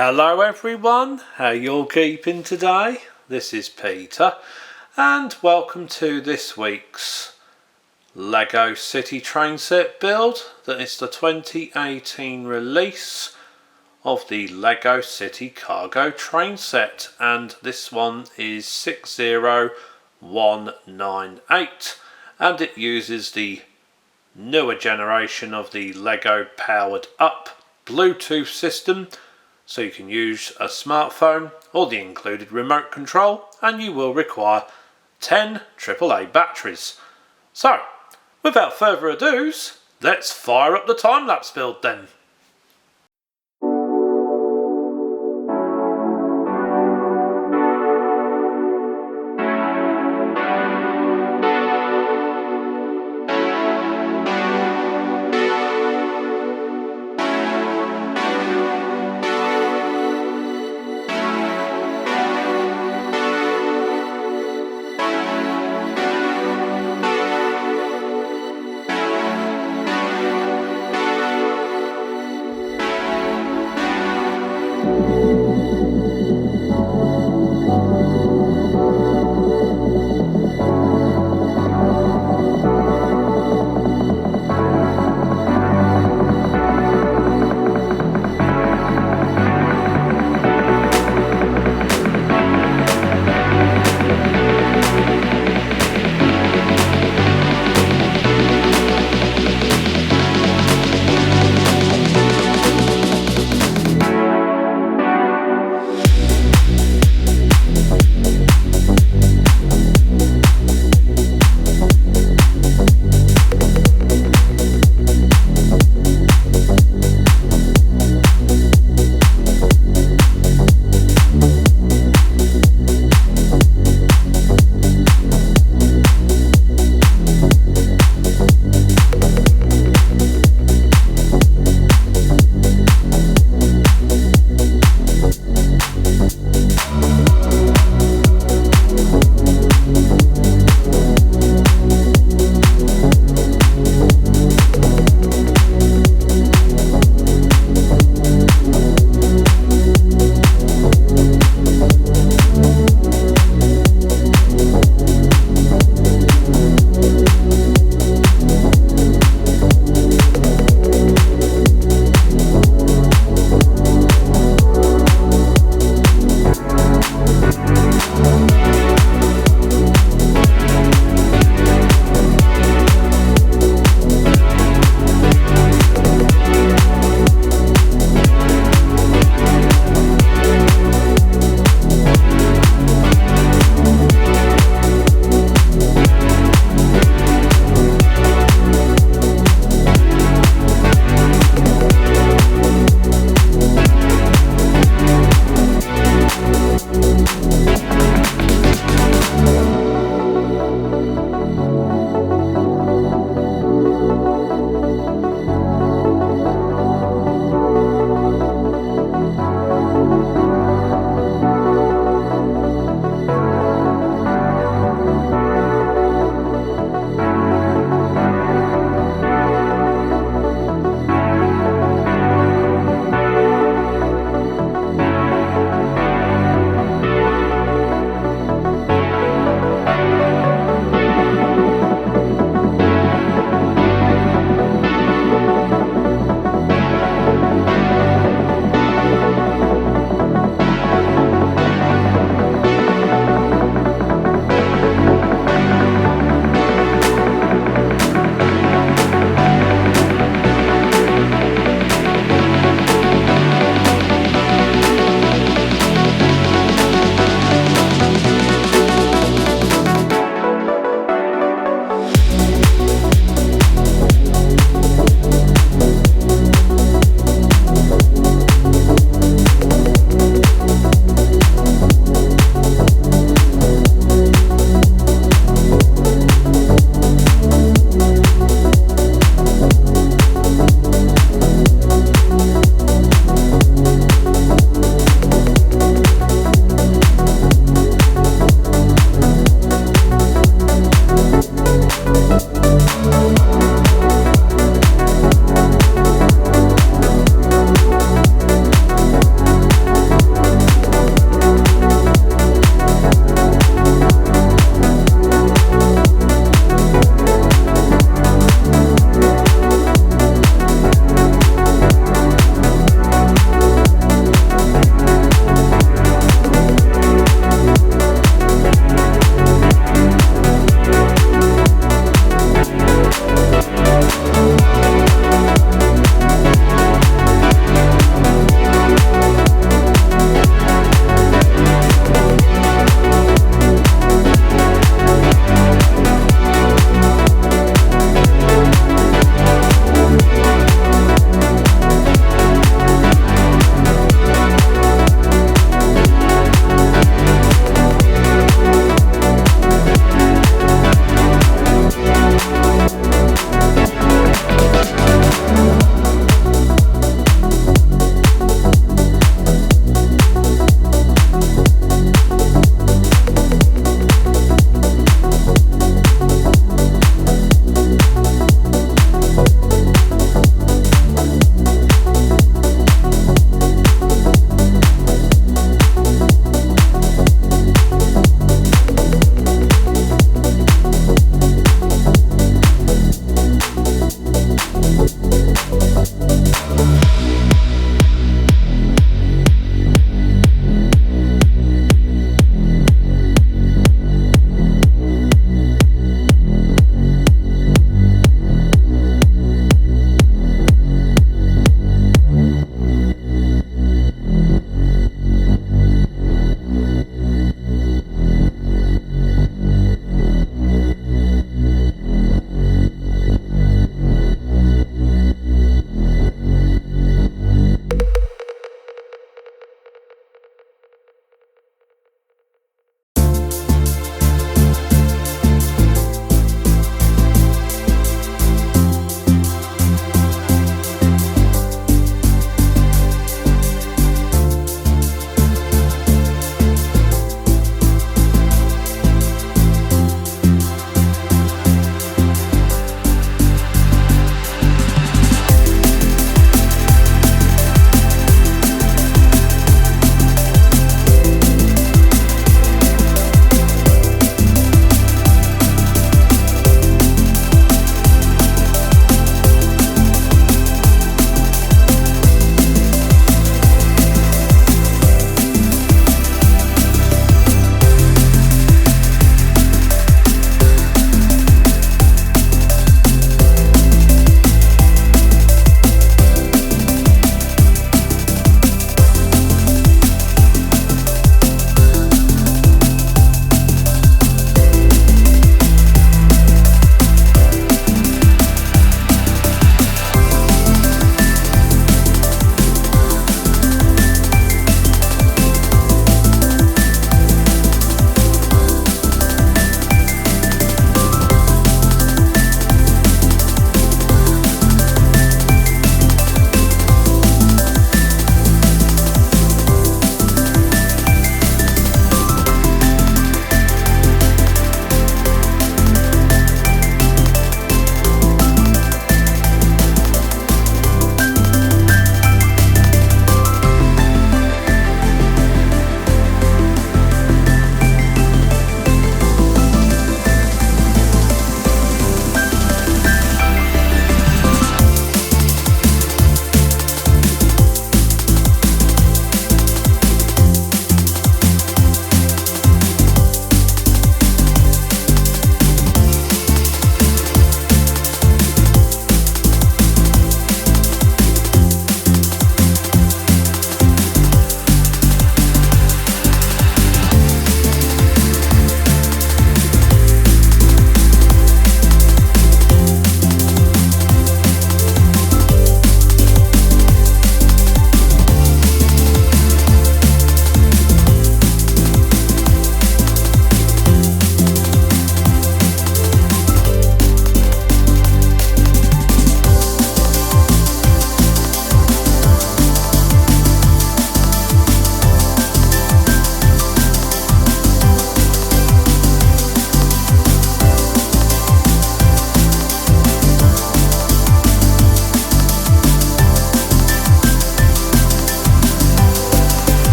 Hello everyone, how you all keeping today? This is Peter and welcome to this week's Lego City train set build. That is the 2018 release of the Lego City cargo train set, and this one is 60198 and it uses the newer generation of the Lego powered up Bluetooth system. So you can use a smartphone or the included remote control, and you will require 10 AAA batteries. So, without further ado, let's fire up the time-lapse build then.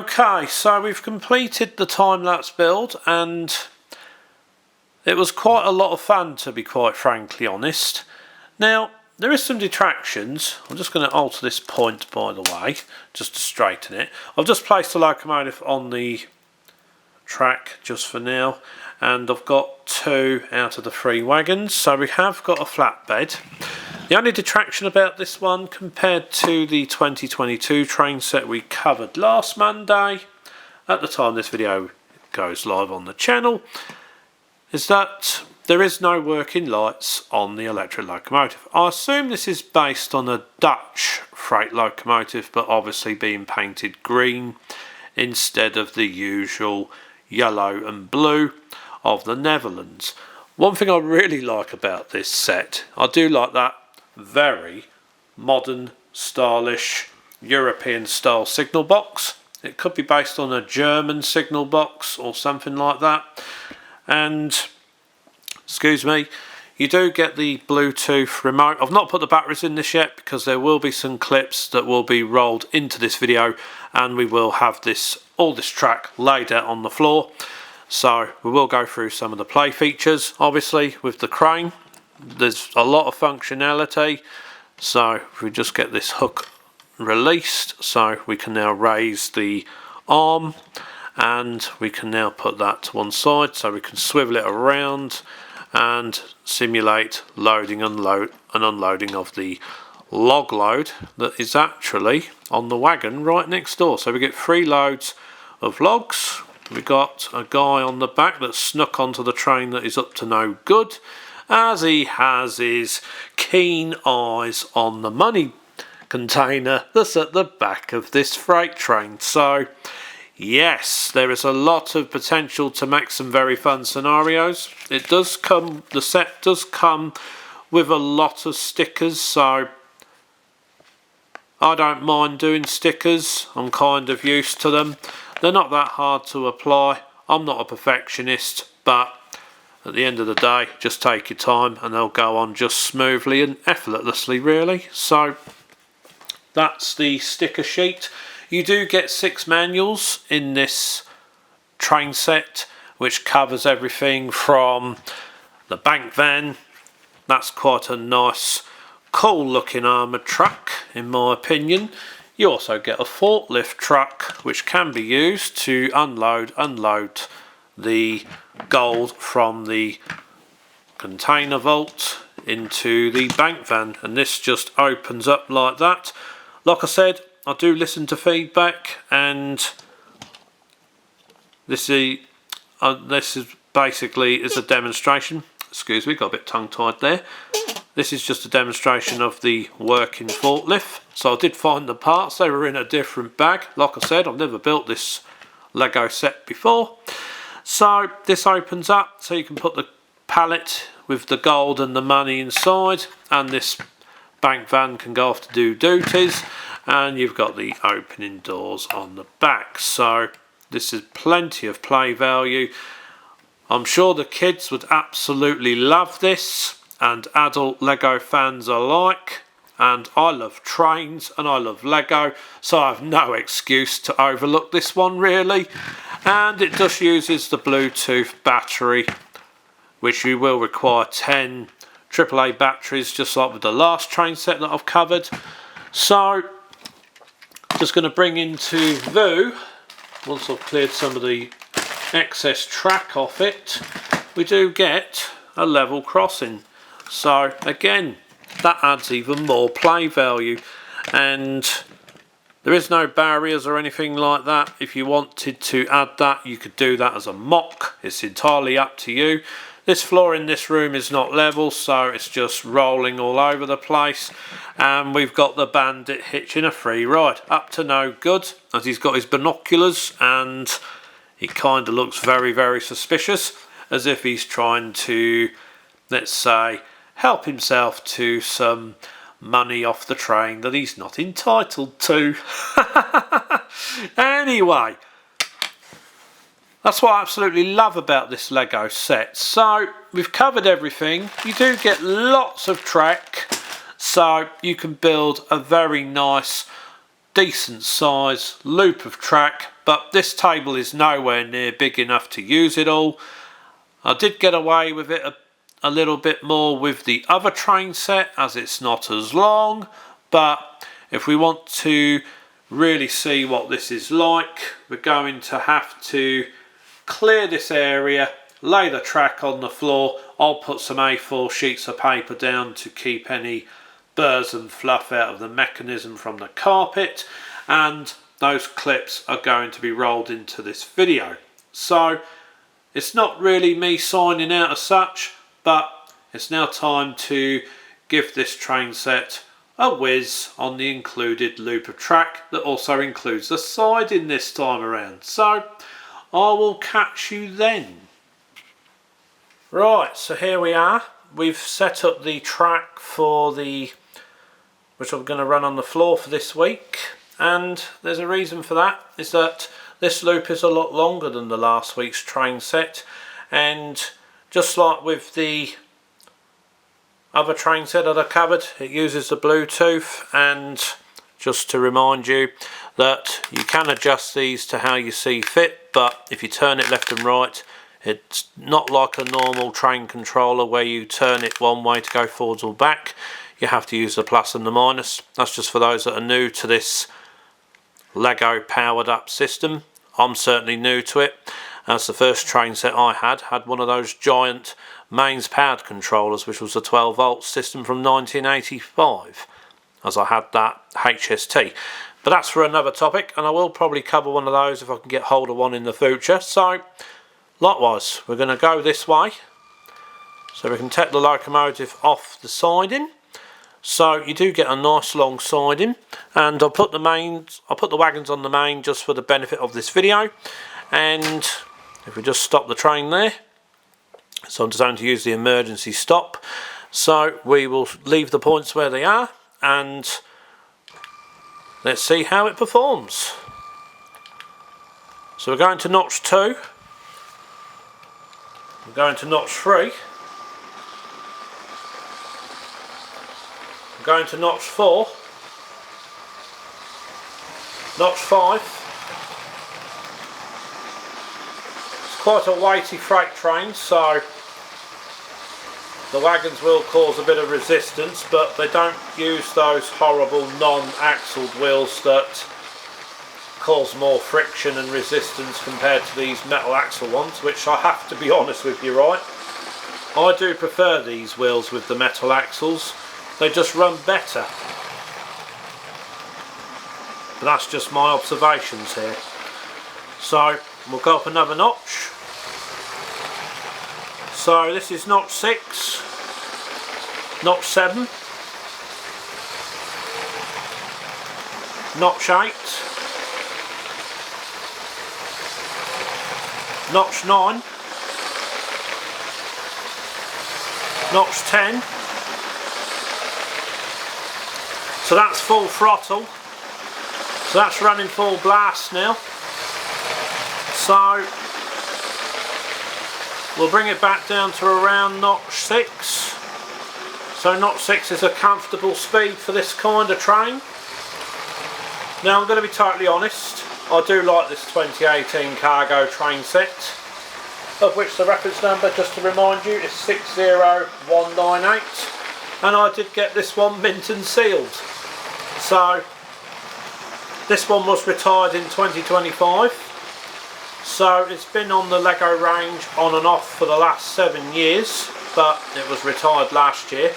Okay, so we've completed the time-lapse build and it was quite a lot of fun, to be quite frankly honest. Now, there is some detractions. I'm just going to alter this point, by the way, just to straighten it. I've just placed the locomotive on the track just for now, and I've got 2 out of the 3 wagons, so we have got a flatbed. The only detraction about this one compared to the 2022 train set we covered last Monday, at the time this video goes live on the channel, is that there is no working lights on the electric locomotive. I assume this is based on a Dutch freight locomotive, but obviously being painted green instead of the usual yellow and blue of the Netherlands. One thing I really like about this set, I do like that very modern, stylish, European style signal box. It could be based on a German signal box or something like that. And, excuse me, you do get the Bluetooth remote. I've not put the batteries in this yet because there will be some clips that will be rolled into this video, and we will have all this track laid out on the floor. So we will go through some of the play features. Obviously with the crane, there's a lot of functionality. So if we just get this hook released, so we can now raise the arm, and we can now put that to one side so we can swivel it around and simulate loading and unloading of the log load that is actually on the wagon right next door. So we get 3 loads of logs. We got a guy on the back that snuck onto the train that is up to no good, as he has his keen eyes on the money container that's at the back of this freight train. So yes, there is a lot of potential to make some very fun scenarios. The set does come with a lot of stickers, so I don't mind doing stickers. I'm kind of used to them. They're not that hard to apply. I'm not a perfectionist, but at the end of the day, just take your time and they'll go on just smoothly and effortlessly, really. So that's the sticker sheet. You do get 6 manuals in this train set, which covers everything from the bank van. That's quite a nice, cool looking armoured truck in my opinion. You also get a forklift truck which can be used to unload the gold from the container vault into the bank van, and this just opens up like that. Like I said, I do listen to feedback, and this is basically a demonstration. Excuse me, got a bit tongue tied there. This is just a demonstration of the working forklift. So I did find the parts, they were in a different bag. Like I said, I've never built this Lego set before. So this opens up so you can put the pallet with the gold and the money inside, and this bank van can go off to do duties, and you've got the opening doors on the back. So this is plenty of play value. I'm sure the kids would absolutely love this, and adult Lego fans alike. And I love trains and I love Lego, so I have no excuse to overlook this one really. And it just uses the Bluetooth battery, which you will require 10 AAA batteries, just like with the last train set that I've covered. So just going to bring into view, once I've cleared some of the excess track off it, we do get a level crossing. So again, that adds even more play value, and there is no barriers or anything like that. If you wanted to add that, you could do that as a mock. It's entirely up to you. This floor in this room is not level, so it's just rolling all over the place. And we've got the bandit hitching a free ride, up to no good, as he's got his binoculars, and it kind of looks very, very suspicious, as if he's trying to, let's say, help himself to some money off the train that he's not entitled to. Anyway, that's what I absolutely love about this Lego set. So we've covered everything. You do get lots of track, so you can build a very nice decent size loop of track, but this table is nowhere near big enough to use it all. I did get away with it a little bit more with the other train set as it's not as long, but if we want to really see what this is like, we're going to have to clear this area, lay the track on the floor. I'll put some A4 sheets of paper down to keep any burrs and fluff out of the mechanism from the carpet, and those clips are going to be rolled into this video. So it's not really me signing out as such, but it's now time to give this train set a whiz on the included loop of track that also includes the siding this time around. So I will catch you then. Right, so here we are. We've set up the track for which I'm going to run on the floor for this week, and there's a reason for that, is that this loop is a lot longer than the last week's train set, and just like with the other train set that I covered, it uses the Bluetooth. And just to remind you that you can adjust these to how you see fit, but if you turn it left and right, it's not like a normal train controller where you turn it one way to go forwards or back. You have to use the plus and the minus. That's just for those that are new to this Lego powered up system. I'm certainly new to it, as the first train set I had one of those giant mains powered controllers, which was a 12 volt system from 1985, as I had that HST. But that's for another topic, and I will probably cover one of those if I can get hold of one in the future. So likewise, we're going to go this way so we can take the locomotive off the siding. So you do get a nice long siding, and I'll put the wagons on the main just for the benefit of this video. And if we just stop the train there, so I'm just going to use the emergency stop. So we will leave the points where they are, and let's see how it performs. So we're going to notch 2, we're going to notch 3, we're going to notch 4, notch 5. It's quite a weighty freight train, so the wagons will cause a bit of resistance, but they don't use those horrible non-axled wheels that cause more friction and resistance compared to these metal axle ones, which I have to be honest with you, right, I do prefer these wheels with the metal axles. They just run better. But that's just my observations here. So we'll go up another notch. So this is notch 6, notch 7, notch 8, notch 9, notch 10. So that's full throttle. So that's running full blast now. So we'll bring it back down to around notch 6. So notch 6 is a comfortable speed for this kind of train. Now I'm going to be totally honest, I do like this 2018 cargo train set, of which the reference number, just to remind you, is 60198, and I did get this one mint and sealed. So this one was retired in 2025, so it's been on the Lego range on and off for the last 7 years, but it was retired last year.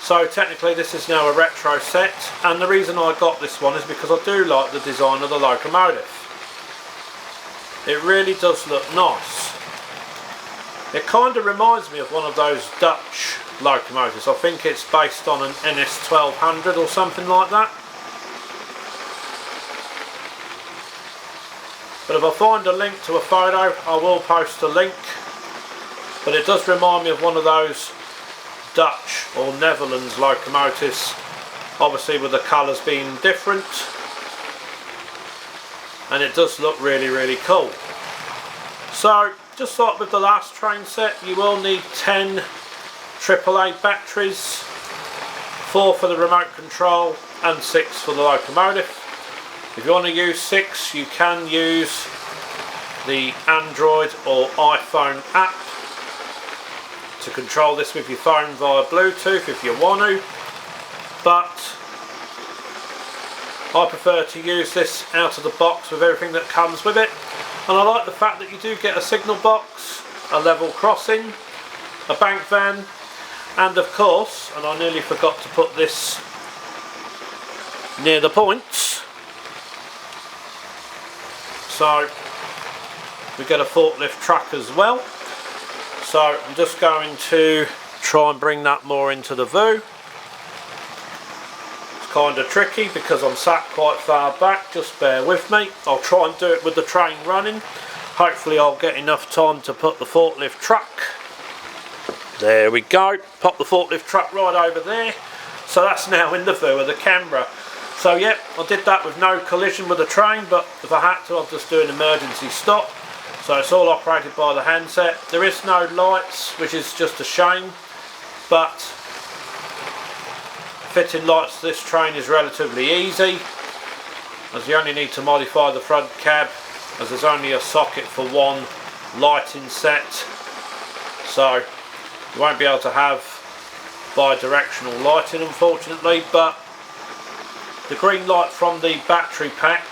So technically this is now a retro set, and the reason I got this one is because I do like the design of the locomotive. It really does look nice. It kind of reminds me of one of those Dutch locomotives. I think it's based on an NS 1200 or something like that. But if I find a link to a photo, I will post a link. But it does remind me of one of those Dutch or Netherlands locomotives, obviously with the colours being different, and it does look really, really cool. So just like with the last train set, you will need 10 AAA batteries, 4 for the remote control and 6 for the locomotive. If you want to use 6, you can use the Android or iPhone app to control this with your phone via Bluetooth if you want to, but I prefer to use this out of the box with everything that comes with it. And I like the fact that you do get a signal box, a level crossing, a bank van, and of course, and I nearly forgot to put this near the points, so we get a forklift truck as well. So I'm just going to try and bring that more into the view. It's kind of tricky because I'm sat quite far back, just bear with me. I'll try and do it with the train running. Hopefully I'll get enough time to put the forklift truck. There we go, pop the forklift truck right over there. So that's now in the view of the camera. So yep, I did that with no collision with the train, but if I had to, I'll just do an emergency stop. So it's all operated by the handset. There is no lights, which is just a shame, but fitting lights to this train is relatively easy, as you only need to modify the front cab, as there's only a socket for one lighting set, so you won't be able to have bi-directional lighting unfortunately. But the green light from the battery pack,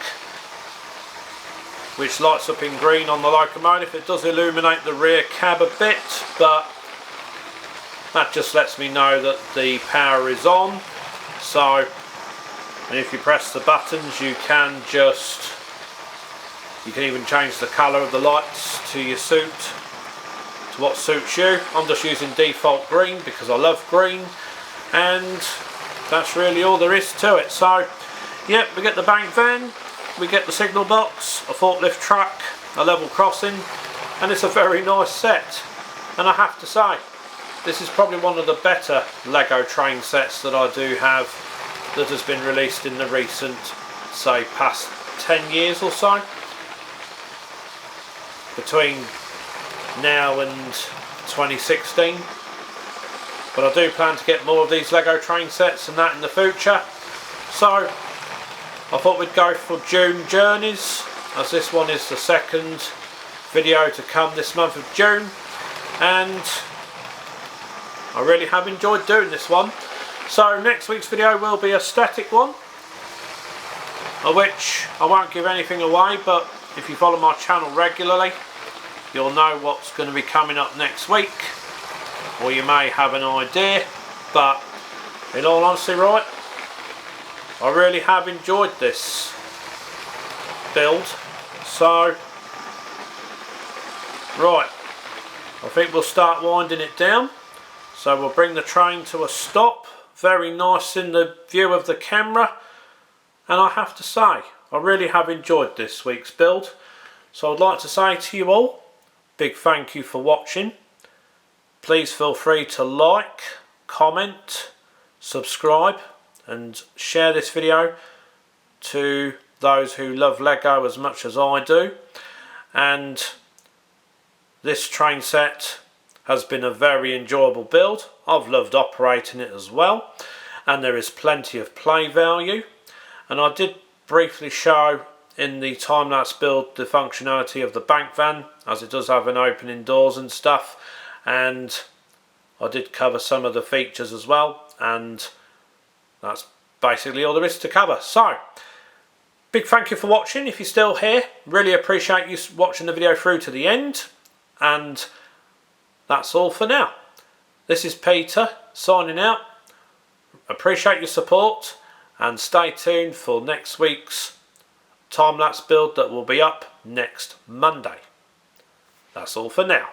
which lights up in green on the locomotive, it does illuminate the rear cab a bit, but that just lets me know that the power is on. So, and if you press the buttons, you can even change the colour of the lights to your suit, to what suits you. I'm just using default green because I love green, and that's really all there is to it. So yep, we get the bank van, we get the signal box, a forklift truck, a level crossing, and it's a very nice set. And I have to say, this is probably one of the better Lego train sets that I do have that has been released in the recent, say, past 10 years or so. Between now and 2016. But I do plan to get more of these Lego train sets and that in the future. So I thought we'd go for June journeys, as this one is the second video to come this month of June, and I really have enjoyed doing this one. So next week's video will be a static one, of which I won't give anything away, but if you follow my channel regularly, you'll know what's going to be coming up next week, or you may have an idea. But in all honesty, right, I really have enjoyed this build. So right, I think we'll start winding it down. So we'll bring the train to a stop, very nice in the view of the camera, and I have to say, I really have enjoyed this week's build. So I'd like to say to you all, big thank you for watching. Please feel free to like, comment, subscribe and share this video to those who love Lego as much as I do. And this train set has been a very enjoyable build. I've loved operating it as well, and there is plenty of play value. And I did briefly show in the time-lapse build the functionality of the bank van, as it does have an opening doors and stuff, and I did cover some of the features as well, and that's basically all there is to cover. So big thank you for watching. If you're still here, really appreciate you watching the video through to the end, and that's all for now. This is Peter signing out. Appreciate your support, and stay tuned for next week's time-lapse build that will be up next Monday. That's all for now.